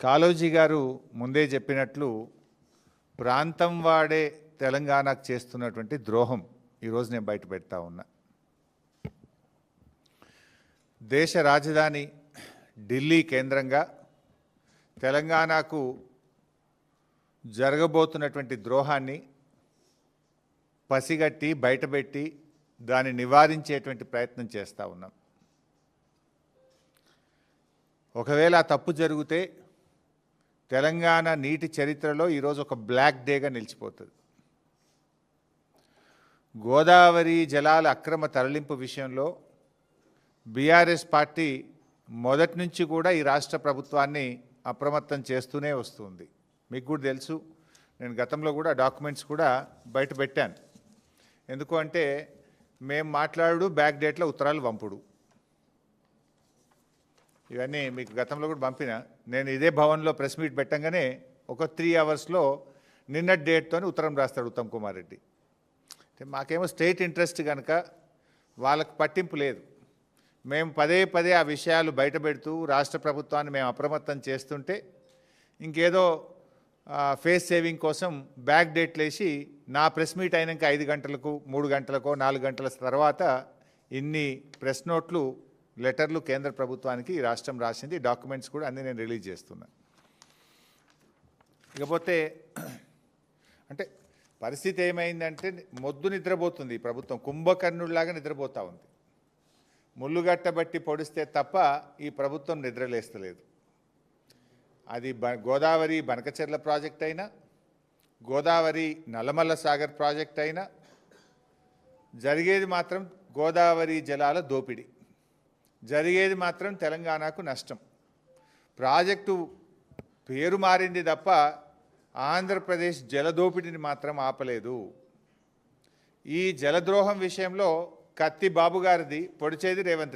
కాళోజీ గారు ముందే చెప్పినట్లు ప్రాంతం వాడే తెలంగాణకు చేస్తున్నటువంటి ద్రోహం ఈరోజు నేను బయట పెడతా ఉన్నా. దేశ రాజధాని ఢిల్లీ కేంద్రంగా తెలంగాణకు జరగబోతున్నటువంటి ద్రోహాన్ని పసిగట్టి బయటపెట్టి దాన్ని నివారించేటువంటి ప్రయత్నం చేస్తూ ఉన్నాం. ఒకవేళ ఆ తప్పు జరిగితే తెలంగాణ నీటి చరిత్రలో ఈరోజు ఒక బ్లాక్ డేగా నిలిచిపోతుంది. గోదావరి జలాల అక్రమ తరలింపు విషయంలో బీఆర్ఎస్ పార్టీ మొదటి నుంచి కూడా ఈ రాష్ట్ర ప్రభుత్వాన్ని అప్రమత్తం చేస్తూనే వస్తుంది. మీకు కూడా తెలుసు, నేను గతంలో కూడా డాక్యుమెంట్స్ కూడా బయట పెట్టాను. ఎందుకు అంటే మేము మాట్లాడు బ్యాక్ డేట్లో ఉత్తరాలు పంపుడు, ఇవన్నీ మీకు గతంలో కూడా పంపిన. నేను ఇదే భవన్లో ప్రెస్ మీట్ పెట్టంగానే ఒక 3 అవర్స్లో నిన్నటి డేట్తో ఉత్తరం రాస్తాడు ఉత్తమ్ కుమార్ రెడ్డి. అంటే మాకేమో స్టేట్ ఇంట్రెస్ట్ కనుక వాళ్ళకు పట్టింపు లేదు. మేము పదే పదే ఆ విషయాలు బయట పెడుతూ రాష్ట్ర ప్రభుత్వాన్ని మేము అప్రమత్తం చేస్తుంటే ఇంకేదో ఫేస్ సేవింగ్ కోసం బ్యాక్ డేట్లు వేసి నా ప్రెస్ మీట్ అయినాక 5 గంటలకు 3 గంటలకో 4 గంటల తర్వాత ఇన్ని ప్రెస్ నోట్లు లెటర్లు కేంద్ర ప్రభుత్వానికి ఈ రాష్ట్రం రాసింది. డాక్యుమెంట్స్ కూడా అన్నీ నేను రిలీజ్ చేస్తున్నా. ఇకపోతే అంటే పరిస్థితి ఏమైందంటే మొద్దు నిద్రపోతుంది ఈ ప్రభుత్వం, కుంభకర్ణుడిలాగా నిద్రపోతూ ఉంది. ముళ్ళుగట్టబట్టి పొడిస్తే తప్ప ఈ ప్రభుత్వం నిద్రలేస్తలేదు. అది గోదావరి బనకచెర్ల ప్రాజెక్ట్ అయినా, గోదావరి నల్లమల్ల సాగర్ ప్రాజెక్ట్ అయినా జరిగేది మాత్రం గోదావరి జలాల దోపిడీ, జరిగేది మాత్రం తెలంగాణకు నష్టం. ప్రాజెక్టు పేరు మారింది తప్ప ఆంధ్రప్రదేశ్ జలదోపిడిని మాత్రం ఆపలేదు. ఈ జలద్రోహం విషయంలో కత్తి బాబు గారిది, పొడిచేది రేవంత్